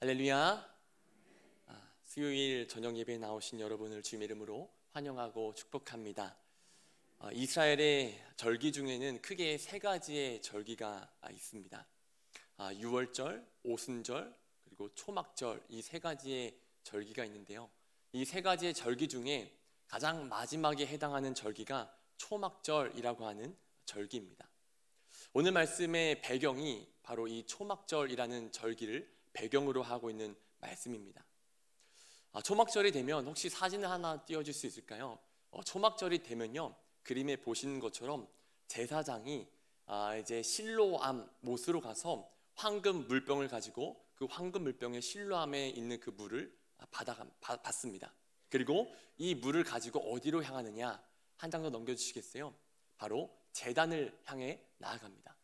할렐루야. 수요일 저녁 예배에 나오신 여러분을 주님 이름으로 환영하고 축복합니다. 이스라엘의 절기 중에는 크게 세 가지의 절기가 있습니다. 유월절, 오순절, 그리고 초막절, 이 세 가지의 절기가 있는데요. 이 세 가지의 절기 중에 가장 마지막에 해당하는 절기가 초막절이라고 하는 절기입니다. 오늘 말씀의 배경이 바로 이 초막절이라는 절기를 배경으로 하고 있는 말씀입니다. 초막절이 되면 혹시 사진을 하나 띄워줄 수 있을까요? 초막절이 되면요, 그림에 보시는 것처럼 제사장이 이제 실로암 못으로 가서 황금 물병을 가지고 그 황금 물병의 실로암에 있는 그 물을 받습니다. 그리고 이 물을 가지고 어디로 향하느냐, 한 장 더 넘겨주시겠어요? 바로 제단을 향해 나아갑니다.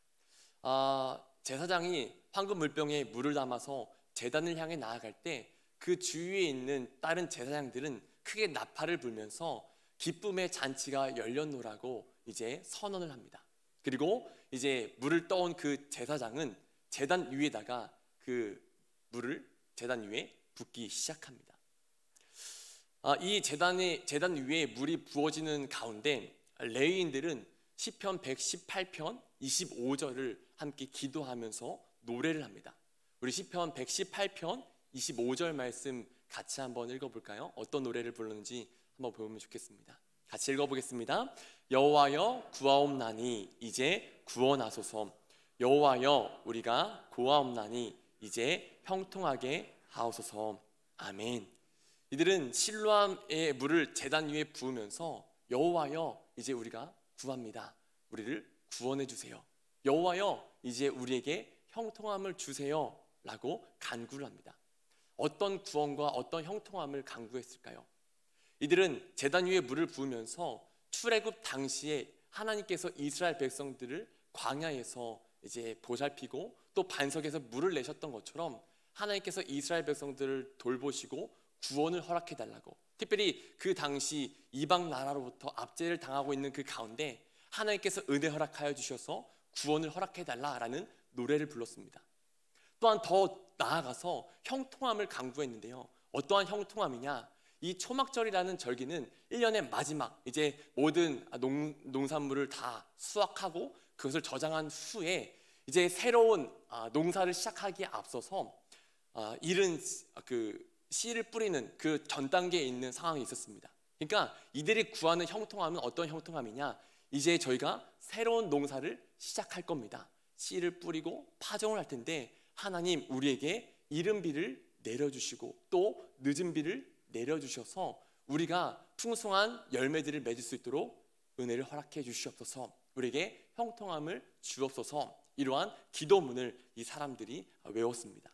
제사장이 황금 물병에 물을 담아서 제단을 향해 나아갈 때 그 주위에 있는 다른 제사장들은 크게 나팔을 불면서 기쁨의 잔치가 열렸노라고 이제 선언을 합니다. 그리고 이제 물을 떠온 그 제사장은 제단 위에다가 그 물을 제단 위에 붓기 시작합니다. 이 제단 위에 물이 부어지는 가운데 레위인들은 시편 118편 25절을 함께 기도하면서 노래를 합니다. 우리 시편 118편 25절 말씀 같이 한번 읽어볼까요? 어떤 노래를 불렀는지 한번 보면 좋겠습니다. 같이 읽어보겠습니다. 여호와여 구하옵나니 이제 구원하소서. 여호와여 우리가 고하옵나니 이제 형통하게 하옵소서. 아멘. 이들은 실로암의 물을 제단 위에 부으면서 여호와여 이제 우리가 구합니다. 우리를 구원해 주세요. 여호와여 이제 우리에게 형통함을 주세요 라고 간구를 합니다. 어떤 구원과 어떤 형통함을 간구했을까요? 이들은 제단 위에 물을 부으면서 출애굽 당시에 하나님께서 이스라엘 백성들을 광야에서 이제 보살피고 또 반석에서 물을 내셨던 것처럼 하나님께서 이스라엘 백성들을 돌보시고 구원을 허락해 달라고, 특별히 그 당시 이방 나라로부터 압제를 당하고 있는 그 가운데 하나님께서 은혜 허락하여 주셔서 구원을 허락해 달라라는 노래를 불렀습니다. 또한 더 나아가서 형통함을 간구했는데요. 어떠한 형통함이냐? 이 초막절이라는 절기는 1년의 마지막, 이제 모든 농산물을 다 수확하고 그것을 저장한 후에 이제 새로운 농사를 시작하기에 앞서서 이른 그 씨를 뿌리는 그 전 단계에 있는 상황이 있었습니다. 그러니까 이들이 구하는 형통함은 어떤 형통함이냐? 이제 저희가 새로운 농사를 시작할 겁니다. 씨를 뿌리고 파종을 할 텐데 하나님 우리에게 이른 비를 내려주시고 또 늦은 비를 내려주셔서 우리가 풍성한 열매들을 맺을 수 있도록 은혜를 허락해 주시옵소서. 우리에게 형통함을 주옵소서. 이러한 기도문을 이 사람들이 외웠습니다.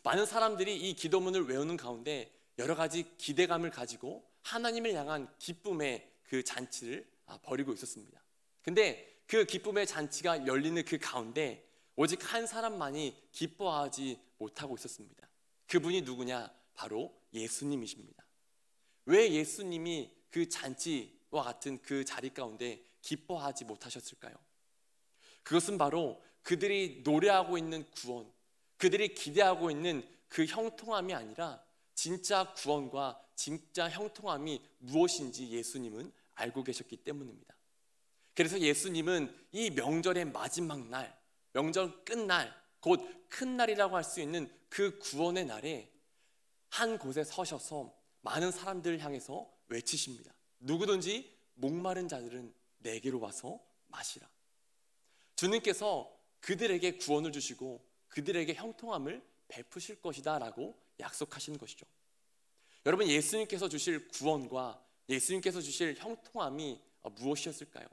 많은 사람들이 이 기도문을 외우는 가운데 여러 가지 기대감을 가지고 하나님을 향한 기쁨의 그 잔치를 벌이고 있었습니다. 근데 그 기쁨의 잔치가 열리는 그 가운데 오직 한 사람만이 기뻐하지 못하고 있었습니다. 그분이 누구냐? 바로 예수님이십니다. 왜 예수님이 그 잔치와 같은 그 자리 가운데 기뻐하지 못하셨을까요? 그것은 바로 그들이 노래하고 있는 구원, 그들이 기대하고 있는 그 형통함이 아니라 진짜 구원과 진짜 형통함이 무엇인지 예수님은 알고 계셨기 때문입니다. 그래서 예수님은 이 명절의 마지막 날, 명절 끝날, 곧 큰 날이라고 할 수 있는 그 구원의 날에 한 곳에 서셔서 많은 사람들을 향해서 외치십니다. 누구든지 목마른 자들은 내게로 와서 마시라. 주님께서 그들에게 구원을 주시고 그들에게 형통함을 베푸실 것이다 라고 약속하시는 것이죠. 여러분, 예수님께서 주실 구원과 예수님께서 주실 형통함이 무엇이었을까요?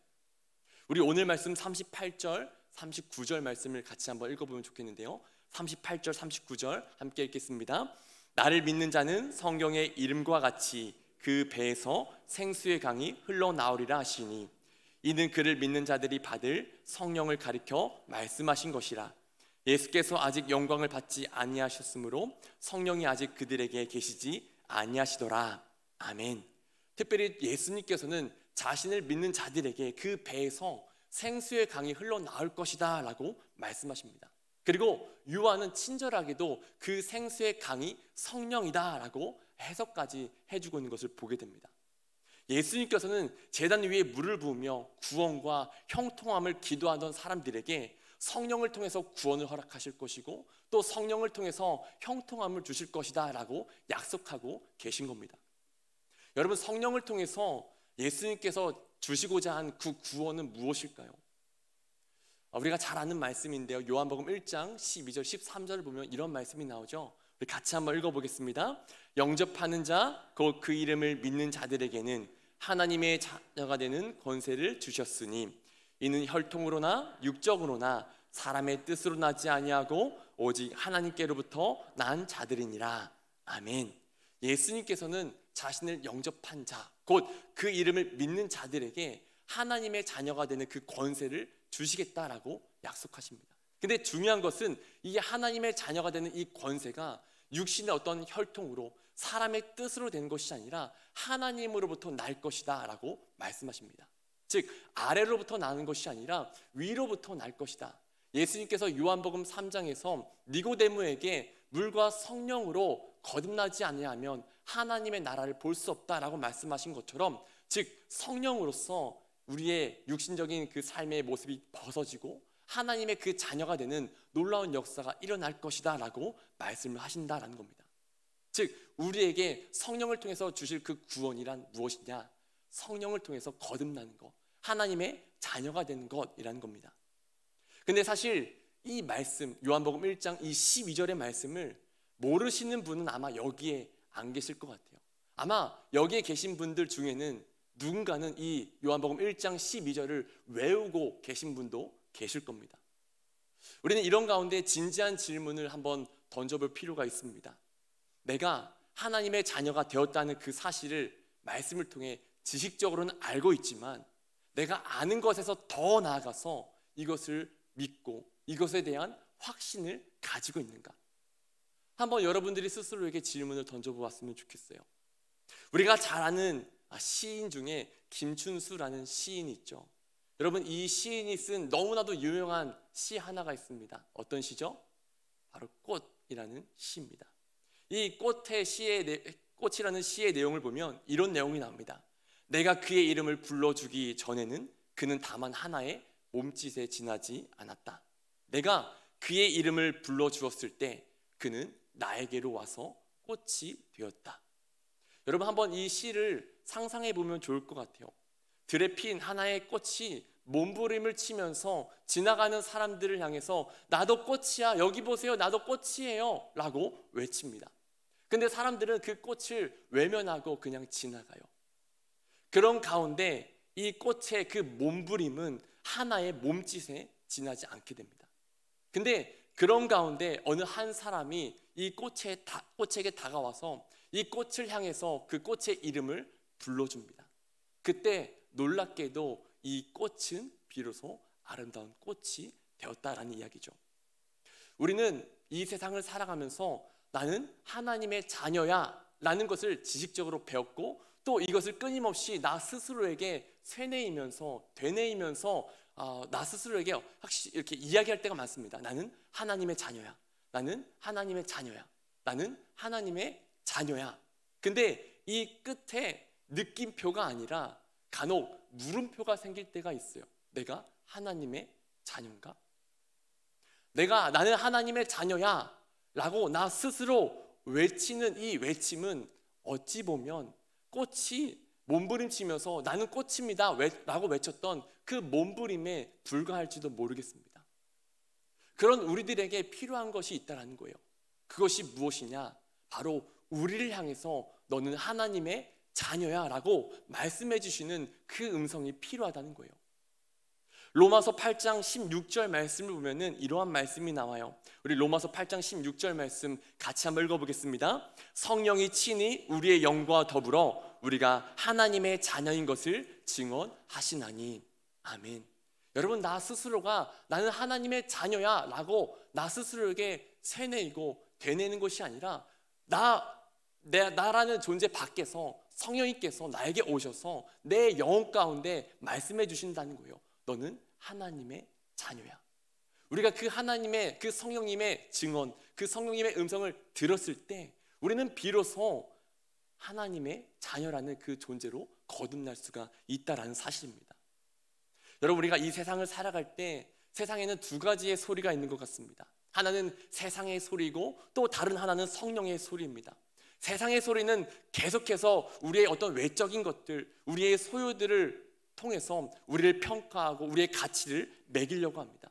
우리 오늘 말씀 38절, 39절 말씀을 같이 한번 읽어보면 좋겠는데요. 38절, 39절 함께 읽겠습니다. 나를 믿는 자는 성경의 이름과 같이 그 배에서 생수의 강이 흘러나오리라 하시니 이는 그를 믿는 자들이 받을 성령을 가리켜 말씀하신 것이라. 예수께서 아직 영광을 받지 아니하셨으므로 성령이 아직 그들에게 계시지 아니하시더라. 아멘. 특별히 예수님께서는 자신을 믿는 자들에게 그 배에서 생수의 강이 흘러나올 것이다 라고 말씀하십니다. 그리고 요한은 친절하게도 그 생수의 강이 성령이다라고 해석까지 해주고 있는 것을 보게 됩니다. 예수님께서는 제단 위에 물을 부으며 구원과 형통함을 기도하던 사람들에게 성령을 통해서 구원을 허락하실 것이고 또 성령을 통해서 형통함을 주실 것이다 라고 약속하고 계신 겁니다. 여러분, 성령을 통해서 예수님께서 주시고자 한 그 구원은 무엇일까요? 우리가 잘 아는 말씀인데요, 요한복음 1장 12절 13절을 보면 이런 말씀이 나오죠. 우리 같이 한번 읽어보겠습니다. 영접하는 자 곧 그 이름을 믿는 자들에게는 하나님의 자녀가 되는 권세를 주셨으니 이는 혈통으로나 육적으로나 사람의 뜻으로 나지 아니하고 오직 하나님께로부터 난 자들이니라. 아멘. 예수님께서는 자신을 영접한 자, 곧 그 이름을 믿는 자들에게 하나님의 자녀가 되는 그 권세를 주시겠다라고 약속하십니다. 근데 중요한 것은 이게 하나님의 자녀가 되는 이 권세가 육신의 어떤 혈통으로 사람의 뜻으로 된 것이 아니라 하나님으로부터 날 것이다 라고 말씀하십니다. 즉 아래로부터 나는 것이 아니라 위로부터 날 것이다. 예수님께서 요한복음 3장에서 니고데모에게 물과 성령으로 거듭나지 아니하면 하나님의 나라를 볼 수 없다라고 말씀하신 것처럼, 즉 성령으로서 우리의 육신적인 그 삶의 모습이 벗어지고 하나님의 그 자녀가 되는 놀라운 역사가 일어날 것이다 라고 말씀을 하신다라는 겁니다. 즉 우리에게 성령을 통해서 주실 그 구원이란 무엇이냐? 성령을 통해서 거듭나는 것, 하나님의 자녀가 되는 것이라는 겁니다. 근데 사실 이 말씀, 요한복음 1장 이 12절의 말씀을 모르시는 분은 아마 여기에 안 계실 것 같아요. 아마 여기에 계신 분들 중에는 누군가는 이 요한복음 1장 12절을 외우고 계신 분도 계실 겁니다. 우리는 이런 가운데 진지한 질문을 한번 던져볼 필요가 있습니다. 내가 하나님의 자녀가 되었다는 그 사실을 말씀을 통해 지식적으로는 알고 있지만 내가 아는 것에서 더 나아가서 이것을 믿고 이것에 대한 확신을 가지고 있는가? 한번 여러분들이 스스로에게 질문을 던져보았으면 좋겠어요. 우리가 잘 아는 시인 중에 김춘수라는 시인이 있죠. 여러분, 이 시인이 쓴 너무나도 유명한 시 하나가 있습니다. 어떤 시죠? 바로 꽃이라는 시입니다. 이 꽃이라는 시의 내용을 보면 이런 내용이 나옵니다. 내가 그의 이름을 불러주기 전에는 그는 다만 하나의 몸짓에 지나지 않았다. 내가 그의 이름을 불러주었을 때 그는 나에게로 와서 꽃이 되었다. 여러분, 한번 이 시를 상상해 보면 좋을 것 같아요. 들에 핀 하나의 꽃이 몸부림을 치면서 지나가는 사람들을 향해서 나도 꽃이야, 여기 보세요, 나도 꽃이에요 라고 외칩니다. 근데 사람들은 그 꽃을 외면하고 그냥 지나가요. 그런 가운데 이 꽃의 그 몸부림은 하나의 몸짓에 지나지 않게 됩니다. 근데 그런 가운데 어느 한 사람이 이 꽃에게 다가와서 이 꽃을 향해서 그 꽃의 이름을 불러줍니다. 그때 놀랍게도 이 꽃은 비로소 아름다운 꽃이 되었다라는 이야기죠. 우리는 이 세상을 살아가면서 나는 하나님의 자녀야 라는 것을 지식적으로 배웠고 또 이것을 끊임없이 나 스스로에게 되뇌이면서 나 스스로에게 확실히 이렇게 이야기할 때가 많습니다. 나는 하나님의 자녀야. 나는 하나님의 자녀야. 나는 하나님의 자녀야. 근데 이 끝에 느낌표가 아니라 간혹 물음표가 생길 때가 있어요. 내가 하나님의 자녀인가? 나는 하나님의 자녀야 라고 나 스스로 외치는 이 외침은 어찌 보면 꽃이 몸부림치면서 나는 꽃입니다 라고 외쳤던 그 몸부림에 불과할지도 모르겠습니다. 그런 우리들에게 필요한 것이 있다는 거예요. 그것이 무엇이냐? 바로 우리를 향해서 너는 하나님의 자녀야 라고 말씀해 주시는 그 음성이 필요하다는 거예요. 로마서 8장 16절 말씀을 보면은 이러한 말씀이 나와요. 우리 로마서 8장 16절 말씀 같이 한번 읽어보겠습니다. 성령이 친히 우리의 영과 더불어 우리가 하나님의 자녀인 것을 증언하시나니. 아멘. 여러분, 나 스스로가 나는 하나님의 자녀야 라고 나 스스로에게 세뇌이고 되뇌는 것이 아니라 나라는 존재 밖에서 성령님께서 나에게 오셔서 내 영혼 가운데 말씀해 주신다는 거예요. 너는 하나님의 자녀야. 우리가 그 하나님의 그 성령님의 증언, 그 성령님의 음성을 들었을 때 우리는 비로소 하나님의 자녀라는 그 존재로 거듭날 수가 있다라는 사실입니다. 여러분, 우리가 이 세상을 살아갈 때 세상에는 두 가지의 소리가 있는 것 같습니다. 하나는 세상의 소리고 또 다른 하나는 성령의 소리입니다. 세상의 소리는 계속해서 우리의 어떤 외적인 것들, 우리의 소유들을 통해서 우리를 평가하고 우리의 가치를 매기려고 합니다.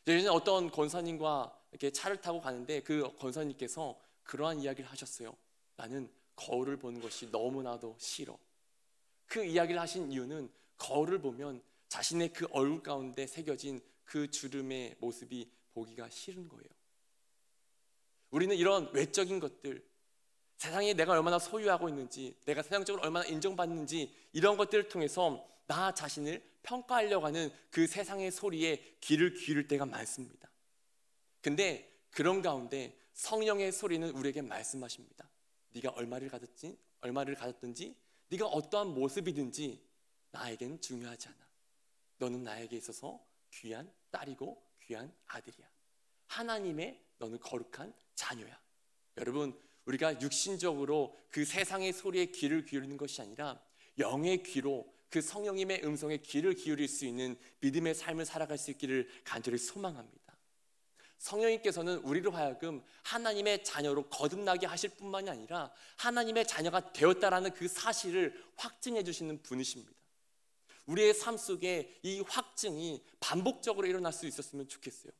예전에 어떤 권사님과 이렇게 차를 타고 가는데 그 권사님께서 그러한 이야기를 하셨어요. 나는 거울을 보는 것이 너무나도 싫어. 그 이야기를 하신 이유는 거울을 보면 자신의 그 얼굴 가운데 새겨진 그 주름의 모습이 보기가 싫은 거예요. 우리는 이런 외적인 것들, 세상에 내가 얼마나 소유하고 있는지, 내가 세상적으로 얼마나 인정받는지, 이런 것들을 통해서 나 자신을 평가하려고 하는 그 세상의 소리에 귀를 기울일 때가 많습니다. 근데 그런 가운데 성령의 소리는 우리에게 말씀하십니다. 네가 얼마를 가졌든지 네가 어떠한 모습이든지 나에겐 중요하지 않아. 너는 나에게 있어서 귀한 딸이고 귀한 아들이야. 하나님의 너는 거룩한 자녀야. 여러분, 우리가 육신적으로 그 세상의 소리에 귀를 기울이는 것이 아니라 영의 귀로 그 성령님의 음성에 귀를 기울일 수 있는 믿음의 삶을 살아갈 수 있기를 간절히 소망합니다. 성령님께서는 우리로 하여금 하나님의 자녀로 거듭나게 하실 뿐만이 아니라 하나님의 자녀가 되었다라는 그 사실을 확증해 주시는 분이십니다. 우리의 삶 속에 이 확증이 반복적으로 일어날 수 있었으면 좋겠어요.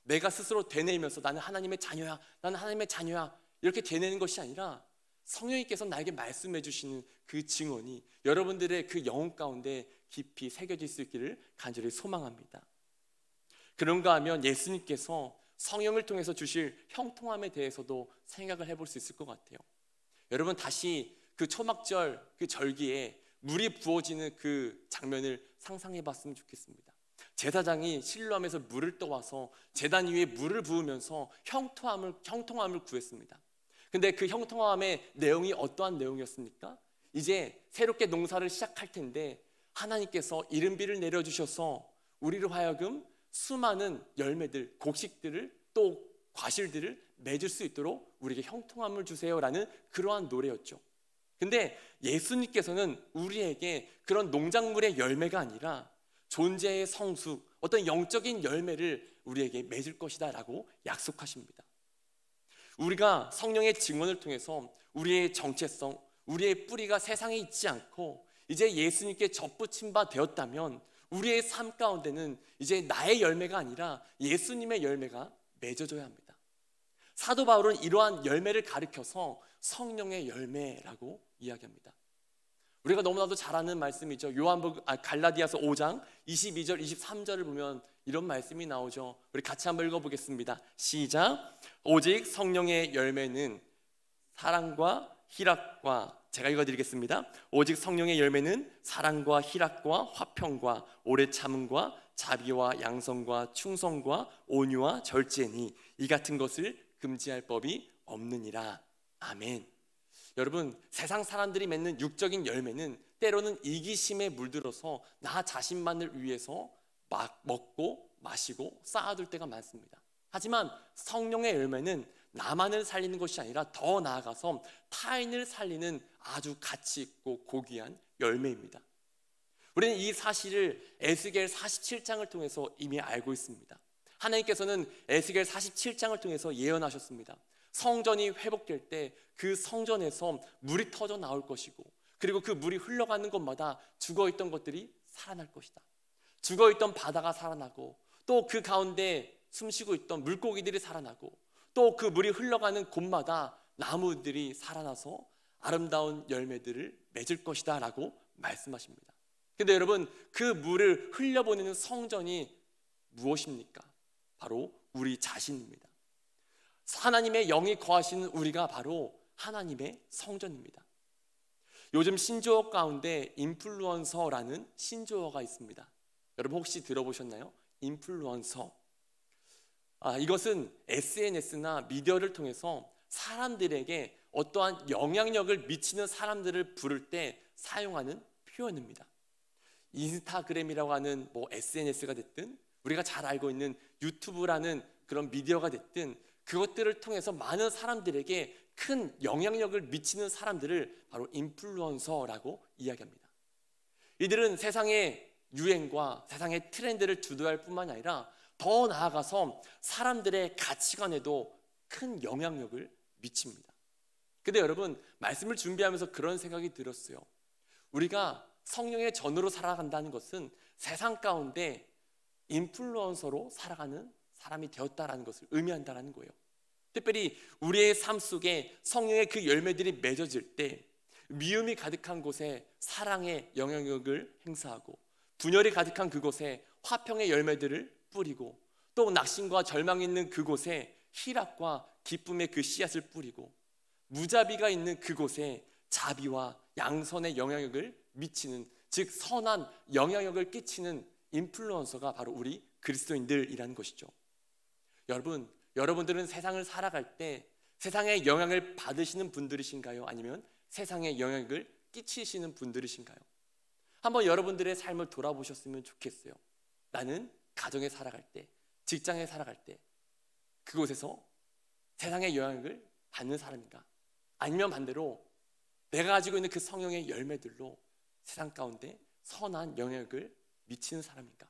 내가 스스로 되뇌면서 나는 하나님의 자녀야, 나는 하나님의 자녀야 이렇게 되뇌는 것이 아니라 성령님께서 나에게 말씀해 주시는 그 증언이 여러분들의 그 영혼 가운데 깊이 새겨질 수 있기를 간절히 소망합니다. 그런가 하면 예수님께서 성령을 통해서 주실 형통함에 대해서도 생각을 해볼 수 있을 것 같아요. 여러분, 다시 그 초막절 그 절기에 물이 부어지는 그 장면을 상상해 봤으면 좋겠습니다. 제사장이 실로암에서 물을 떠와서 제단 위에 물을 부으면서 형통함을 구했습니다. 근데 그 형통함의 내용이 어떠한 내용이었습니까? 이제 새롭게 농사를 시작할 텐데 하나님께서 이른비를 내려주셔서 우리로 하여금 수많은 열매들, 곡식들을 또 과실들을 맺을 수 있도록 우리에게 형통함을 주세요라는 그러한 노래였죠. 근데 예수님께서는 우리에게 그런 농작물의 열매가 아니라 존재의 성숙, 어떤 영적인 열매를 우리에게 맺을 것이다 라고 약속하십니다. 우리가 성령의 증언을 통해서 우리의 정체성, 우리의 뿌리가 세상에 있지 않고 이제 예수님께 접붙임 바 되었다면 우리의 삶 가운데는 이제 나의 열매가 아니라 예수님의 열매가 맺어져야 합니다. 사도 바울은 이러한 열매를 가리켜서 성령의 열매라고 이야기합니다. 우리가 너무나도 잘 아는 말씀이죠. 갈라디아서 5장 22절 23절을 보면 이런 말씀이 나오죠. 우리 같이 한번 읽어보겠습니다. 시작. 오직 성령의 열매는 사랑과 희락과, 제가 읽어드리겠습니다. 오직 성령의 열매는 사랑과 희락과 화평과 오래 참음과 자비와 양성과 충성과 온유와 절제니 이 같은 것을 금지할 법이 없느니라. 아멘. 여러분, 세상 사람들이 맺는 육적인 열매는 때로는 이기심에 물들어서 나 자신만을 위해서 막 먹고 마시고 쌓아둘 때가 많습니다. 하지만 성령의 열매는 나만을 살리는 것이 아니라 더 나아가서 타인을 살리는 아주 가치 있고 고귀한 열매입니다. 우리는 이 사실을 에스겔 47장을 통해서 이미 알고 있습니다. 하나님께서는 에스겔 47장을 통해서 예언하셨습니다. 성전이 회복될 때 그 성전에서 물이 터져 나올 것이고, 그리고 그 물이 흘러가는 곳마다 죽어있던 것들이 살아날 것이다. 죽어있던 바다가 살아나고, 또 그 가운데 숨쉬고 있던 물고기들이 살아나고, 또 그 물이 흘러가는 곳마다 나무들이 살아나서 아름다운 열매들을 맺을 것이다 라고 말씀하십니다. 근데 여러분, 그 물을 흘려보내는 성전이 무엇입니까? 바로 우리 자신입니다. 하나님의 영이 거하시는 우리가 바로 하나님의 성전입니다. 요즘 신조어 가운데 인플루언서라는 신조어가 있습니다. 여러분 혹시 들어보셨나요? 인플루언서. 이것은 SNS나 미디어를 통해서 사람들에게 어떠한 영향력을 미치는 사람들을 부를 때 사용하는 표현입니다. 인스타그램이라고 하는 SNS가 됐든 우리가 잘 알고 있는 유튜브라는 그런 미디어가 됐든 그것들을 통해서 많은 사람들에게 큰 영향력을 미치는 사람들을 바로 인플루언서라고 이야기합니다. 이들은 세상의 유행과 세상의 트렌드를 주도할 뿐만 아니라 더 나아가서 사람들의 가치관에도 큰 영향력을 미칩니다. 근데 여러분, 말씀을 준비하면서 그런 생각이 들었어요. 우리가 성령의 전으로 살아간다는 것은 세상 가운데 인플루언서로 살아가는 사람이 되었다라는 것을 의미한다는 거예요. 특별히 우리의 삶 속에 성령의 그 열매들이 맺어질 때 미움이 가득한 곳에 사랑의 영향력을 행사하고, 분열이 가득한 그곳에 화평의 열매들을 뿌리고, 또 낙심과 절망이 있는 그곳에 희락과 기쁨의 그 씨앗을 뿌리고, 무자비가 있는 그곳에 자비와 양선의 영향력을 미치는, 즉 선한 영향력을 끼치는 인플루언서가 바로 우리 그리스도인들이라는 것이죠. 여러분들은 세상을 살아갈 때 세상의 영향을 받으시는 분들이신가요? 아니면 세상에 영향을 끼치시는 분들이신가요? 한번 여러분들의 삶을 돌아보셨으면 좋겠어요. 나는 가정에 살아갈 때, 직장에 살아갈 때 그곳에서 세상의 영향을 받는 사람인가? 아니면 반대로 내가 가지고 있는 그 성령의 열매들로 세상 가운데 선한 영향을 미치는 사람인가?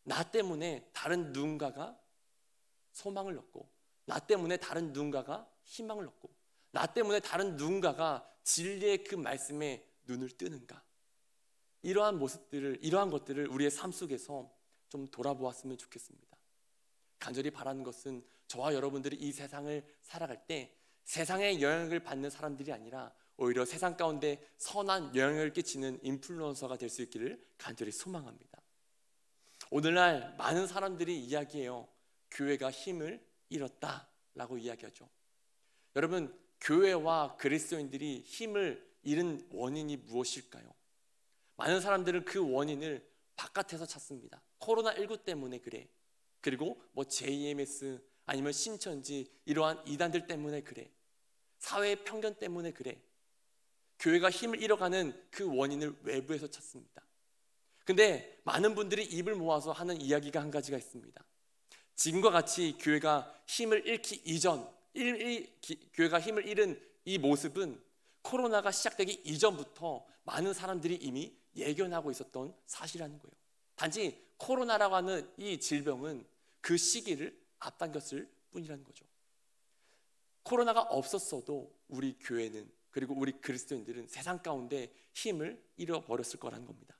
나 때문에 다른 누군가가 소망을 얻고, 나 때문에 다른 누군가가 희망을 얻고, 나 때문에 다른 누군가가 진리의 그 말씀에 눈을 뜨는가? 이러한 모습들을, 이러한 것들을 우리의 삶 속에서 좀 돌아보았으면 좋겠습니다. 간절히 바라는 것은 저와 여러분들이 이 세상을 살아갈 때 세상의 영향을 받는 사람들이 아니라 오히려 세상 가운데 선한 영향을 끼치는 인플루언서가 될 수 있기를 간절히 소망합니다. 오늘날 많은 사람들이 이야기해요. 교회가 힘을 잃었다라고 이야기하죠. 여러분, 교회와 그리스도인들이 힘을 잃은 원인이 무엇일까요? 많은 사람들은 그 원인을 바깥에서 찾습니다. 코로나19 때문에 그래. 그리고 JMS 아니면 신천지 이러한 이단들 때문에 그래. 사회의 편견 때문에 그래. 교회가 힘을 잃어가는 그 원인을 외부에서 찾습니다. 근데 많은 분들이 입을 모아서 하는 이야기가 한 가지가 있습니다. 지금과 같이 교회가 힘을 잃기 이전, 교회가 힘을 잃은 이 모습은 코로나가 시작되기 이전부터 많은 사람들이 이미 예견하고 있었던 사실이라는 거예요. 단지 코로나라고 하는 이 질병은 그 시기를 앞당겼을 뿐이라는 거죠. 코로나가 없었어도 우리 교회는, 그리고 우리 그리스도인들은 세상 가운데 힘을 잃어버렸을 거라는 겁니다.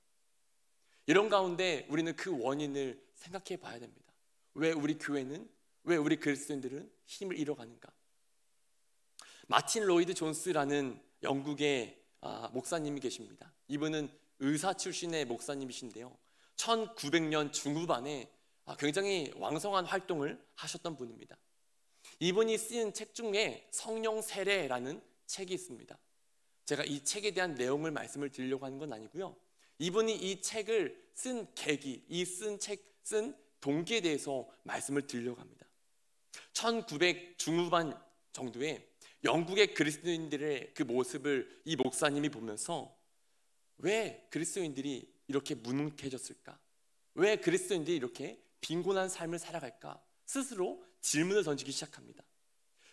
이런 가운데 우리는 그 원인을 생각해 봐야 됩니다. 왜 우리 교회는, 왜 우리 그리스도인들은 힘을 잃어가는가? 마틴 로이드 존스라는 영국의 목사님이 계십니다. 이분은 의사 출신의 목사님이신데요, 1900년 중후반에 굉장히 왕성한 활동을 하셨던 분입니다. 이분이 쓴 책 중에 성령 세례라는 책이 있습니다. 제가 이 책에 대한 내용을 말씀을 드리려고 하는 건 아니고요, 이분이 이 책을 쓴 계기, 쓴 동기에 대해서 말씀을 드리려고 합니다. 1900 중후반 정도에 영국의 그리스도인들의 그 모습을 이 목사님이 보면서 왜 그리스도인들이 이렇게 무능해졌을까? 왜 그리스도인들이 이렇게 빈곤한 삶을 살아갈까? 스스로 질문을 던지기 시작합니다.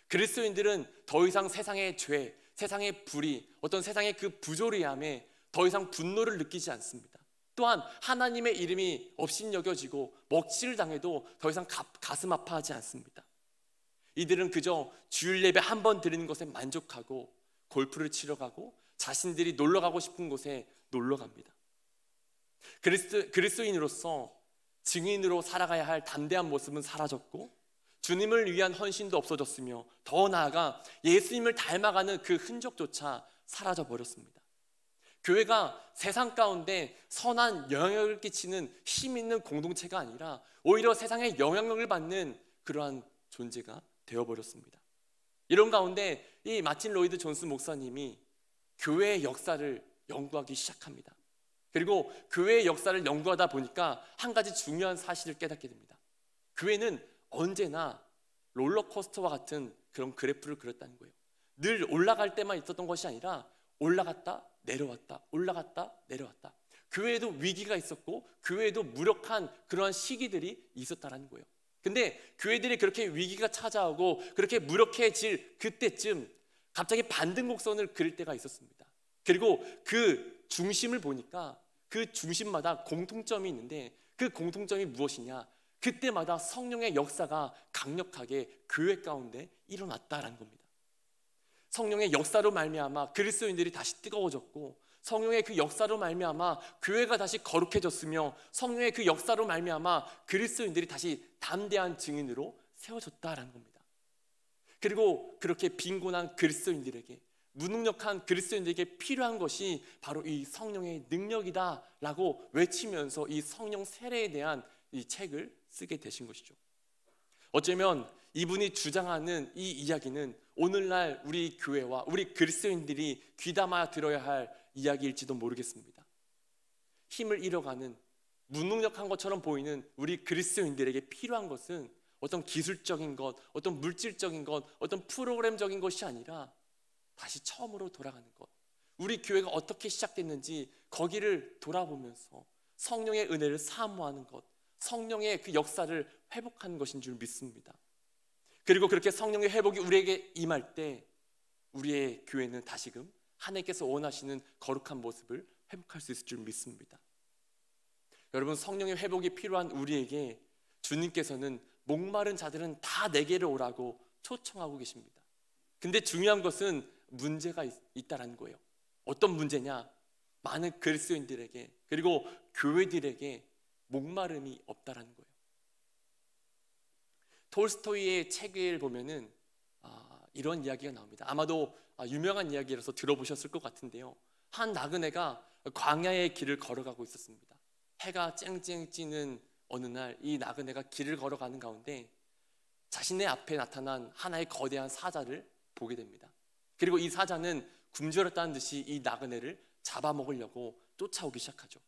그리스도인들은 더 이상 세상의 죄, 세상의 불의, 어떤 세상의 그 부조리함에 더 이상 분노를 느끼지 않습니다. 또한 하나님의 이름이 업신여겨지고 먹칠을 당해도 더 이상 가슴 아파하지 않습니다. 이들은 그저 주일 예배 한 번 드리는 것에 만족하고 골프를 치러 가고 자신들이 놀러 가고 싶은 곳에 놀러 갑니다. 그리스도인으로서 증인으로 살아가야 할 담대한 모습은 사라졌고, 주님을 위한 헌신도 없어졌으며, 더 나아가 예수님을 닮아가는 그 흔적조차 사라져 버렸습니다. 교회가 세상 가운데 선한 영향력을 끼치는 힘 있는 공동체가 아니라 오히려 세상에 영향력을 받는 그러한 존재가 되어버렸습니다. 이런 가운데 이 마틴 로이드 존스 목사님이 교회의 역사를 연구하기 시작합니다. 그리고 교회의 역사를 연구하다 보니까 한 가지 중요한 사실을 깨닫게 됩니다. 교회는 언제나 롤러코스터와 같은 그런 그래프를 그렸다는 거예요. 늘 올라갈 때만 있었던 것이 아니라 올라갔다 내려왔다, 올라갔다 내려왔다. 교회에도 위기가 있었고 교회에도 무력한 그러한 시기들이 있었다는 거예요. 근데 교회들이 그렇게 위기가 찾아오고 그렇게 무력해질 그때쯤 갑자기 반등곡선을 그릴 때가 있었습니다. 그리고 그 중심을 보니까 그 중심마다 공통점이 있는데 그 공통점이 무엇이냐? 그때마다 성령의 역사가 강력하게 교회 가운데 일어났다라는 겁니다. 성령의 역사로 말미암아 그리스도인들이 다시 뜨거워졌고, 성령의 그 역사로 말미암아 교회가 다시 거룩해졌으며, 성령의 그 역사로 말미암아 그리스도인들이 다시 담대한 증인으로 세워졌다라는 겁니다. 그리고 그렇게 빈곤한 그리스도인들에게, 무능력한 그리스도인들에게 필요한 것이 바로 이 성령의 능력이다라고 외치면서 이 성령 세례에 대한 이 책을 쓰게 되신 것이죠. 어쩌면 이분이 주장하는 이 이야기는 오늘날 우리 교회와 우리 그리스도인들이 귀담아 들어야 할 이야기일지도 모르겠습니다. 힘을 잃어가는, 무능력한 것처럼 보이는 우리 그리스도인들에게 필요한 것은 어떤 기술적인 것, 어떤 물질적인 것, 어떤 프로그램적인 것이 아니라 다시 처음으로 돌아가는 것, 우리 교회가 어떻게 시작됐는지 거기를 돌아보면서 성령의 은혜를 사모하는 것, 성령의 그 역사를 회복하는 것인 줄 믿습니다. 그리고 그렇게 성령의 회복이 우리에게 임할 때 우리의 교회는 다시금 하나님께서 원하시는 거룩한 모습을 회복할 수 있을 줄 믿습니다. 여러분, 성령의 회복이 필요한 우리에게 주님께서는 목마른 자들은 다 내게로 오라고 초청하고 계십니다. 근데 중요한 것은 문제가 있다는 거예요. 어떤 문제냐? 많은 그리스도인들에게, 그리고 교회들에게 목마름이 없다라는 거예요. 톨스토이의 책을 보면은 이런 이야기가 나옵니다. 아마도 유명한 이야기라서 들어보셨을 것 같은데요. 한 나그네가 광야의 길을 걸어가고 있었습니다. 해가 쨍쨍 찌는 어느 날 이 나그네가 길을 걸어가는 가운데 자신의 앞에 나타난 하나의 거대한 사자를 보게 됩니다. 그리고 이 사자는 굶주렸다는 듯이 이 나그네를 잡아먹으려고 쫓아오기 시작하죠.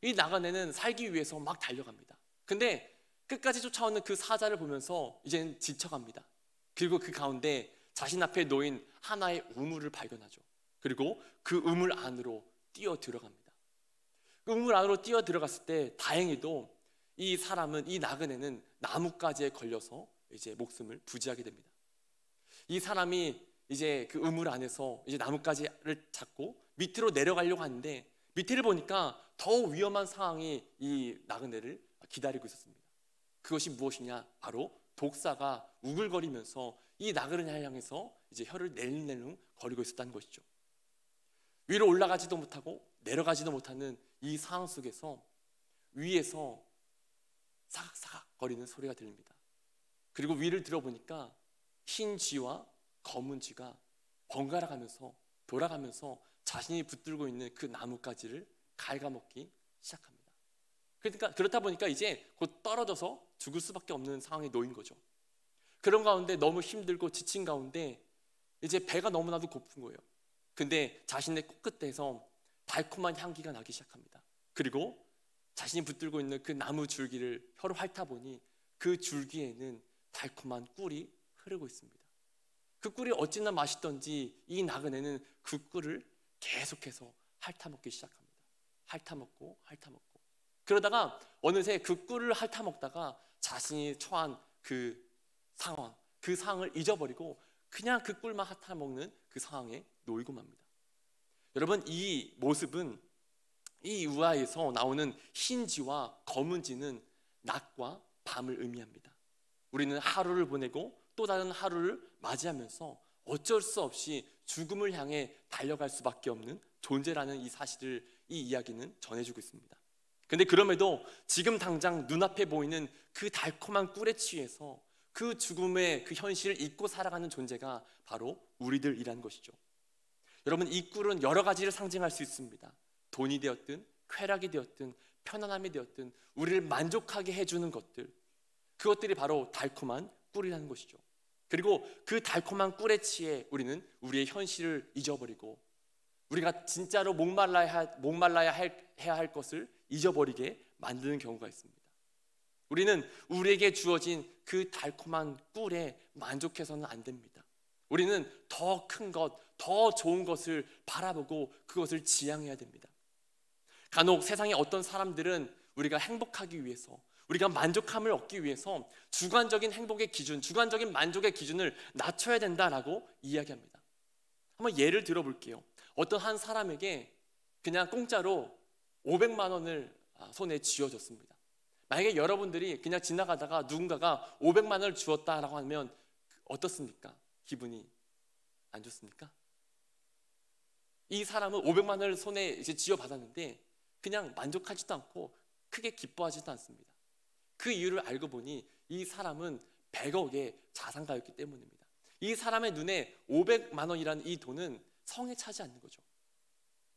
이 나그네는 살기 위해서 막 달려갑니다. 근데 끝까지 쫓아오는 그 사자를 보면서 이제는 지쳐갑니다. 그리고 그 가운데 자신 앞에 놓인 하나의 우물을 발견하죠. 그리고 그 우물 안으로 뛰어 들어갑니다. 그 우물 안으로 뛰어 들어갔을 때 다행히도 이 사람은, 이 나그네는 나뭇가지에 걸려서 이제 목숨을 부지하게 됩니다. 이 사람이 이제 그 우물 안에서 이제 나뭇가지를 잡고 밑으로 내려가려고 하는데 밑을 보니까 더 위험한 상황이 이 나그네를 기다리고 있었습니다. 그것이 무엇이냐? 바로 독사가 우글거리면서 이 나그네를 향해서 이제 혀를 낼름낼름 거리고 있었다는 것이죠. 위로 올라가지도 못하고 내려가지도 못하는 이 상황 속에서 위에서 사각사각 거리는 소리가 들립니다. 그리고 위를 들어보니까 흰 쥐와 검은 쥐가 번갈아 가면서 돌아가면서 자신이 붙들고 있는 그 나뭇가지를 갉아먹기 시작합니다. 그러니까 그렇다 보니까 이제 곧 떨어져서 죽을 수밖에 없는 상황에 놓인 거죠. 그런 가운데 너무 힘들고 지친 가운데 이제 배가 너무나도 고픈 거예요. 근데 자신의 코끝에서 달콤한 향기가 나기 시작합니다. 그리고 자신이 붙들고 있는 그 나무 줄기를 혀로 핥아보니 그 줄기에는 달콤한 꿀이 흐르고 있습니다. 그 꿀이 어찌나 맛있던지 이 나그네는 그 꿀을 계속해서 핥아먹기 시작합니다. 핥아먹고 핥아먹고, 그러다가 어느새 그 꿀을 핥아먹다가 자신이 처한 그 상황, 그 상황을 잊어버리고 그냥 그 꿀만 핥아먹는 그 상황에 놓이고 맙니다. 여러분, 이 모습은, 이 우화에서 나오는 흰지와 검은지는 낮과 밤을 의미합니다. 우리는 하루를 보내고 또 다른 하루를 맞이하면서 어쩔 수 없이 죽음을 향해 달려갈 수밖에 없는 존재라는 이 사실을 이 이야기는 전해주고 있습니다. 근데 그럼에도 지금 당장 눈앞에 보이는 그 달콤한 꿀에 취해서 그 죽음의 그 현실을 잊고 살아가는 존재가 바로 우리들이란 것이죠. 여러분, 이 꿀은 여러 가지를 상징할 수 있습니다. 돈이 되었든 쾌락이 되었든 편안함이 되었든 우리를 만족하게 해주는 것들, 그것들이 바로 달콤한 꿀이라는 것이죠. 그리고 그 달콤한 꿀에 취해 우리는 우리의 현실을 잊어버리고 우리가 진짜로 목말라야 해야 할 것을 잊어버리게 만드는 경우가 있습니다. 우리는 우리에게 주어진 그 달콤한 꿀에 만족해서는 안 됩니다. 우리는 더 큰 것, 더 좋은 것을 바라보고 그것을 지향해야 됩니다. 간혹 세상의 어떤 사람들은 우리가 행복하기 위해서, 우리가 만족함을 얻기 위해서 주관적인 행복의 기준, 주관적인 만족의 기준을 낮춰야 된다라고 이야기합니다. 한번 예를 들어볼게요. 어떤 한 사람에게 그냥 공짜로 500만 원을 손에 쥐어줬습니다. 만약에 여러분들이 그냥 지나가다가 누군가가 500만 원을 주었다라고 하면 어떻습니까? 기분이 안 좋습니까? 이 사람은 500만 원을 손에 이제 쥐어받았는데 그냥 만족하지도 않고 크게 기뻐하지도 않습니다. 그 이유를 알고 보니 이 사람은 100억의 자산가였기 때문입니다. 이 사람의 눈에 500만 원이라는 이 돈은 성에 차지 않는 거죠.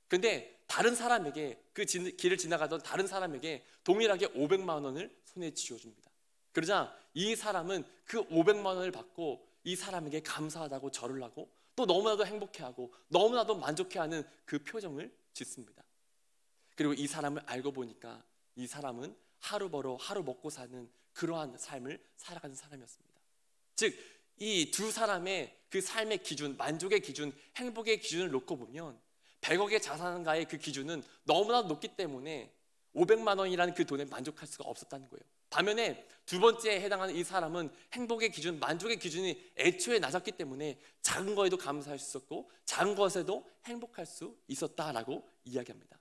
근데 다른 사람에게, 그 길을 지나가던 다른 사람에게 동일하게 500만 원을 손에 쥐어줍니다. 그러자 이 사람은 그 500만 원을 받고 이 사람에게 감사하다고 절을 하고 또 너무나도 행복해하고 너무나도 만족해하는 그 표정을 짓습니다. 그리고 이 사람을 알고 보니까 이 사람은 하루 벌어 하루 먹고 사는 그러한 삶을 살아가는 사람이었습니다. 즉, 이 두 사람의 그 삶의 기준, 만족의 기준, 행복의 기준을 놓고 보면 100억의 자산가의 그 기준은 너무나 높기 때문에 500만 원이라는 그 돈에 만족할 수가 없었다는 거예요. 반면에 두 번째에 해당하는 이 사람은 행복의 기준, 만족의 기준이 애초에 낮았기 때문에 작은 거에도 감사할 수 있었고 작은 것에도 행복할 수 있었다라고 이야기합니다.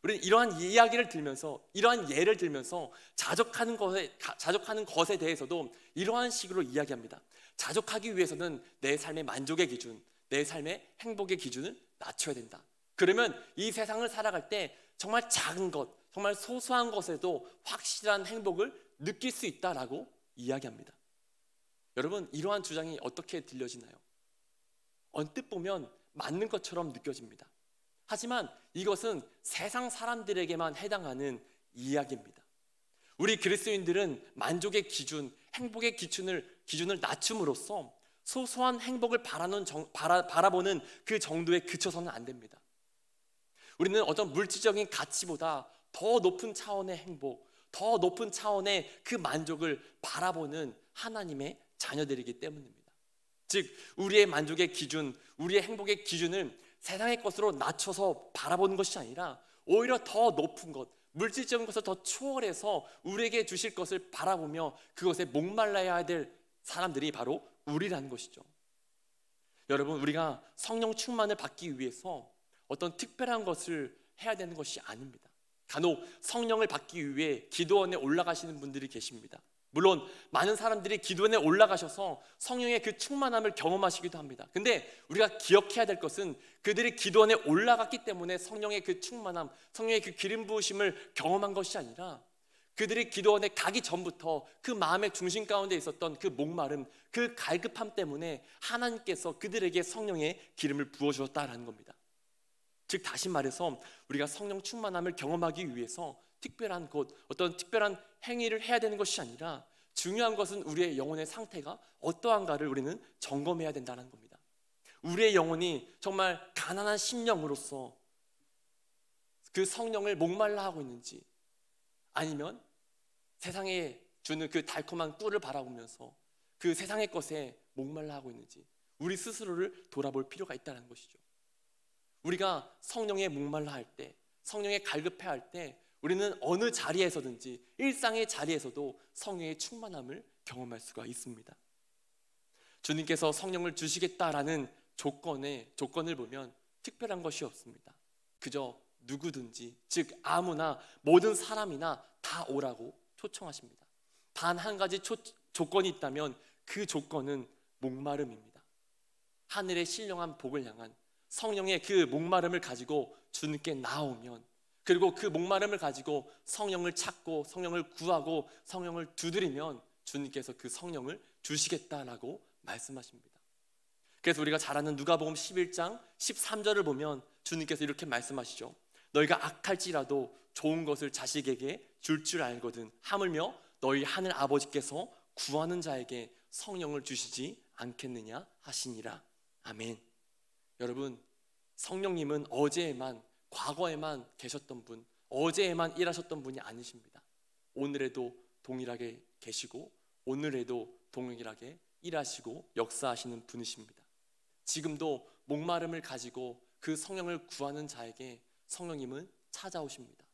우리는 이러한 이야기를 들면서, 이러한 예를 들면서 자족하는 것에 대해서도 이러한 식으로 이야기합니다. 자족하기 위해서는 내 삶의 만족의 기준, 내 삶의 행복의 기준을 낮춰야 된다. 그러면 이 세상을 살아갈 때 정말 작은 것, 정말 소소한 것에도 확실한 행복을 느낄 수 있다라고 이야기합니다. 여러분, 이러한 주장이 어떻게 들려지나요? 언뜻 보면 맞는 것처럼 느껴집니다. 하지만 이것은 세상 사람들에게만 해당하는 이야기입니다. 우리 그리스도인들은 만족의 기준, 행복의 기준을 낮춤으로써 소소한 행복을 바라보는 그 정도에 그쳐서는 안 됩니다. 우리는 어떤 물질적인 가치보다 더 높은 차원의 행복, 더 높은 차원의 그 만족을 바라보는 하나님의 자녀들이기 때문입니다. 즉, 우리의 만족의 기준, 우리의 행복의 기준을 세상의 것으로 낮춰서 바라보는 것이 아니라 오히려 더 높은 것, 물질적인 것을 더 초월해서 우리에게 주실 것을 바라보며 그것에 목말라야 될 사람들이 바로 우리라는 것이죠. 여러분, 우리가 성령 충만을 받기 위해서 어떤 특별한 것을 해야 되는 것이 아닙니다. 간혹 성령을 받기 위해 기도원에 올라가시는 분들이 계십니다. 물론 많은 사람들이 기도원에 올라가셔서 성령의 그 충만함을 경험하시기도 합니다. 근데 우리가 기억해야 될 것은 그들이 기도원에 올라갔기 때문에 성령의 그 충만함, 성령의 그 기름 부으심을 경험한 것이 아니라 그들이 기도원에 가기 전부터 그 마음의 중심 가운데 있었던 그 목마름, 그 갈급함 때문에 하나님께서 그들에게 성령의 기름을 부어주셨다라는 겁니다. 즉, 다시 말해서 우리가 성령 충만함을 경험하기 위해서 특별한 것, 어떤 특별한 행위를 해야 되는 것이 아니라 중요한 것은 우리의 영혼의 상태가 어떠한가를 우리는 점검해야 된다는 겁니다. 우리의 영혼이 정말 가난한 심령으로서 그 성령을 목말라 하고 있는지, 아니면 세상에 주는 그 달콤한 꿀을 바라보면서 그 세상의 것에 목말라 하고 있는지 우리 스스로를 돌아볼 필요가 있다는 것이죠. 우리가 성령에 목말라 할 때, 성령에 갈급해 할 때 우리는 어느 자리에서든지 일상의 자리에서도 성령의 충만함을 경험할 수가 있습니다. 주님께서 성령을 주시겠다라는 조건을 보면 특별한 것이 없습니다. 그저 누구든지, 즉 아무나, 모든 사람이나 다 오라고 초청하십니다. 단 한 가지 조건이 있다면 그 조건은 목마름입니다. 하늘의 신령한 복을 향한 성령의 그 목마름을 가지고 주님께 나오면, 그리고 그 목마름을 가지고 성령을 찾고 성령을 구하고 성령을 두드리면 주님께서 그 성령을 주시겠다라고 말씀하십니다. 그래서 우리가 잘 아는 누가복음 11장 13절을 보면 주님께서 이렇게 말씀하시죠. 너희가 악할지라도 좋은 것을 자식에게 줄 알거든 하물며 너희 하늘 아버지께서 구하는 자에게 성령을 주시지 않겠느냐 하시니라. 아멘. 여러분, 성령님은 어제에만, 과거에만 계셨던 분, 어제에만 일하셨던 분이 아니십니다. 오늘에도 동일하게 계시고 오늘에도 동일하게 일하시고 역사하시는 분이십니다. 지금도 목마름을 가지고 그 성령을 구하는 자에게 성령님은 찾아오십니다.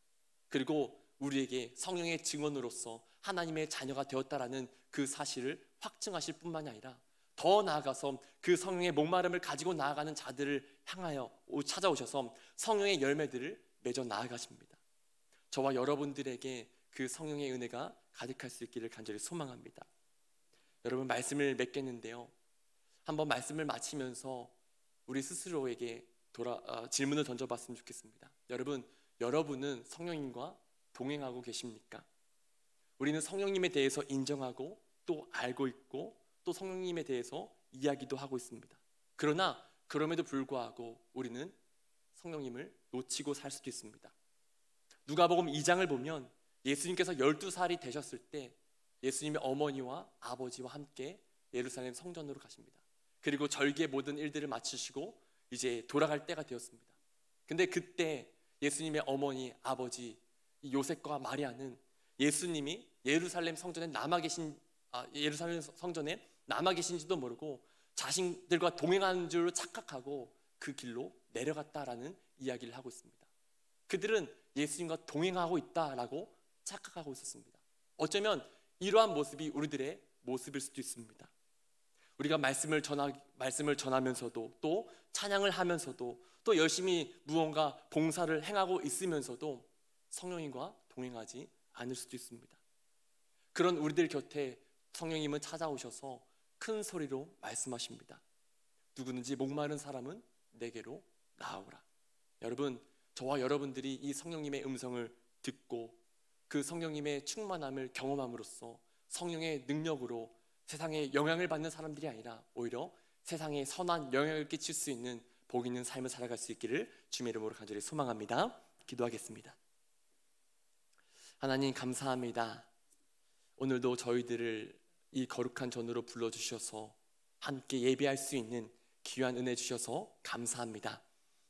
그리고 우리에게 성령의 증언으로서 하나님의 자녀가 되었다라는 그 사실을 확증하실 뿐만이 아니라 더 나아가서 그 성령의 목마름을 가지고 나아가는 자들을 향하여 찾아오셔서 성령의 열매들을 맺어 나아가십니다. 저와 여러분들에게 그 성령의 은혜가 가득할 수 있기를 간절히 소망합니다. 여러분, 말씀을 맺겠는데요, 한번 말씀을 마치면서 우리 스스로에게 질문을 던져봤으면 좋겠습니다. 여러분은 성령님과 동행하고 계십니까? 우리는 성령님에 대해서 인정하고 또 알고 있고 또 성령님에 대해서 이야기도 하고 있습니다. 그러나 그럼에도 불구하고 우리는 성령님을 놓치고 살 수도 있습니다. 누가복음 2장을 보면 예수님께서 12살이 되셨을 때 예수님의 어머니와 아버지와 함께 예루살렘 성전으로 가십니다. 그리고 절기의 모든 일들을 마치시고 이제 돌아갈 때가 되었습니다. 근데 그때 예수님의 어머니, 아버지 요셉과 마리아는 예수님이 예루살렘 성전에 남아 계신지도 모르고 자신들과 동행하는 줄로 착각하고 그 길로 내려갔다라는 이야기를 하고 있습니다. 그들은 예수님과 동행하고 있다라고 착각하고 있었습니다. 어쩌면 이러한 모습이 우리들의 모습일 수도 있습니다. 우리가 말씀을 전하면서도 또 찬양을 하면서도 또 열심히 무언가 봉사를 행하고 있으면서도 성령님과 동행하지 않을 수도 있습니다. 그런 우리들 곁에 성령님은 찾아오셔서 큰 소리로 말씀하십니다. 누구든지 목마른 사람은 내게로 나오라. 여러분, 저와 여러분들이 이 성령님의 음성을 듣고 그 성령님의 충만함을 경험함으로써 성령의 능력으로 세상에 영향을 받는 사람들이 아니라 오히려 세상에 선한 영향을 끼칠 수 있는 복 있는 삶을 살아갈 수 있기를 주님의 이름으로 간절히 소망합니다. 기도하겠습니다. 하나님, 감사합니다. 오늘도 저희들을 이 거룩한 전으로 불러주셔서 함께 예배할 수 있는 귀한 은혜 주셔서 감사합니다.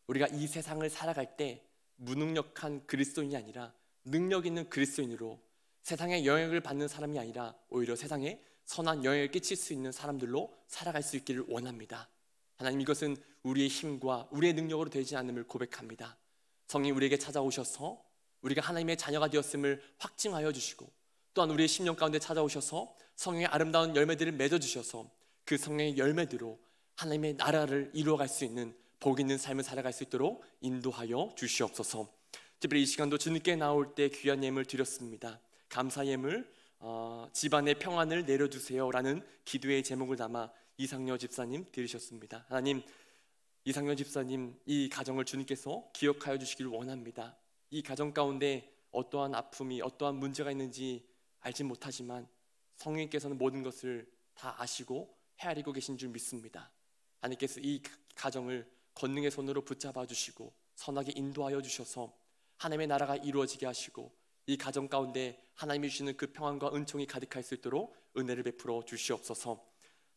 우리가 이 세상을 살아갈 때 무능력한 그리스도인이 아니라 능력 있는 그리스도인으로 세상에 영향을 받는 사람이 아니라 오히려 세상에 선한 영향을 끼칠 수 있는 사람들로 살아갈 수 있기를 원합니다. 하나님, 이것은 우리의 힘과 우리의 능력으로 되지 않음을 고백합니다. 성령 우리에게 찾아오셔서 우리가 하나님의 자녀가 되었음을 확증하여 주시고 또한 우리의 심령 가운데 찾아오셔서 성령의 아름다운 열매들을 맺어주셔서 그 성령의 열매대로 하나님의 나라를 이루어갈 수 있는 복 있는 삶을 살아갈 수 있도록 인도하여 주시옵소서. 특별히 이 시간도 주님께 나올 때 귀한 예물 드렸습니다. 감사 예물, 집안의 평안을 내려주세요 라는 기도의 제목을 담아 이상여 집사님 드리셨습니다. 하나님, 이상여 집사님 이 가정을 주님께서 기억하여 주시기를 원합니다. 이 가정 가운데 어떠한 아픔이 어떠한 문제가 있는지 알지 못하지만 성령님께서는 모든 것을 다 아시고 헤아리고 계신 줄 믿습니다. 하나님께서 이 가정을 권능의 손으로 붙잡아 주시고 선하게 인도하여 주셔서 하나님의 나라가 이루어지게 하시고 이 가정 가운데 하나님이 주시는 그 평안과 은총이 가득할 수 있도록 은혜를 베풀어 주시옵소서.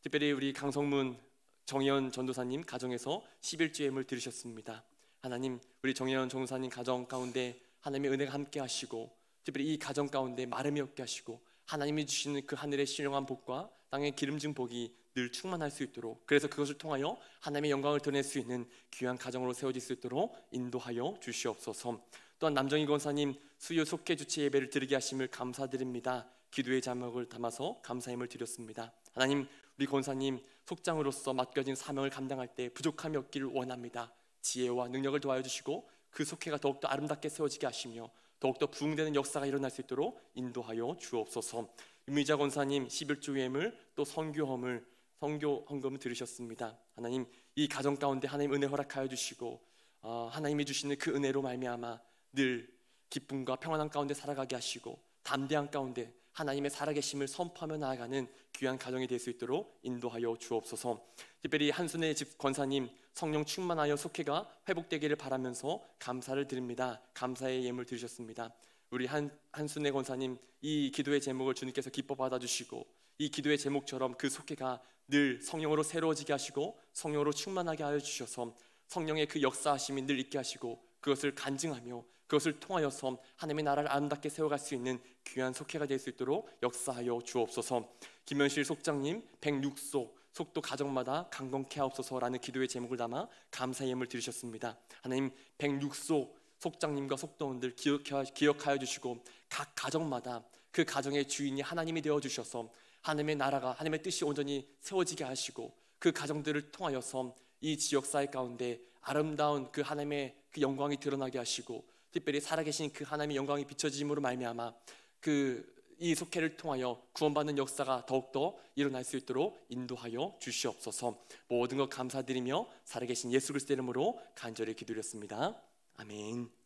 특별히 우리 강성문 정혜연 전도사님 가정에서 11주 예물 드리셨습니다. 하나님, 우리 정혜연 전도사님 가정 가운데 하나님의 은혜가 함께 하시고 특별히 이 가정 가운데 마름이 없게 하시고 하나님이 주시는 그 하늘의 신령한 복과 땅의 기름진 복이 늘 충만할 수 있도록, 그래서 그것을 통하여 하나님의 영광을 드러낼 수 있는 귀한 가정으로 세워질 수 있도록 인도하여 주시옵소서. 또한 남정희 권사님 수요 속회 주체 예배를 드리게 하심을 감사드립니다. 기도의 자막을 담아서 감사함을 드렸습니다. 하나님, 우리 권사님 속장으로서 맡겨진 사명을 감당할 때 부족함이 없기를 원합니다. 지혜와 능력을 도와여 주시고 그 속회가 더욱더 아름답게 세워지게 하시며 더욱더 부흥되는 역사가 일어날 수 있도록 인도하여 주옵소서. 윤미자 권사님 11조 예물 또 선교 헌금을 들으셨습니다. 하나님, 이 가정 가운데 하나님 은혜 허락하여 주시고 하나님이 주시는 그 은혜로 말미암아 늘 기쁨과 평안한 가운데 살아가게 하시고 담대한 가운데 하나님의 살아계심을 선포하며 나아가는 귀한 가정이 될 수 있도록 인도하여 주옵소서. 특별히 한순의 집 권사님 성령 충만하여 속회가 회복되기를 바라면서 감사를 드립니다. 감사의 예물 드리셨습니다. 우리 한순의 권사님 이 기도의 제목을 주님께서 기뻐 받아주시고 이 기도의 제목처럼 그 속회가 늘 성령으로 새로워지게 하시고 성령으로 충만하게 하여 주셔서 성령의 그 역사하심이 늘 있게 하시고 그것을 간증하며 그것을 통하여서 하나님의 나라를 아름답게 세워갈 수 있는 귀한 속회가 될 수 있도록 역사하여 주옵소서. 김현실 속장님 106소 속도 가정마다 강건케 하옵소서라는 기도의 제목을 담아 감사 예물 드리셨습니다. 하나님, 106소 속장님과 속도원들 기억하여 주시고 각 가정마다 그 가정의 주인이 하나님이 되어 주셔서 하나님의 나라가 하나님의 뜻이 온전히 세워지게 하시고 그 가정들을 통하여서 이 지역사회 가운데 아름다운 그 하나님의 그 영광이 드러나게 하시고 특별히 살아계신 그 하나님의 영광이 비춰짐으로 말미암아 이 속회를 통하여 구원받는 역사가 더욱더 일어날 수 있도록 인도하여 주시옵소서. 모든 것 감사드리며 살아계신 예수 그리스도의 이름으로 간절히 기도드렸습니다. 아멘.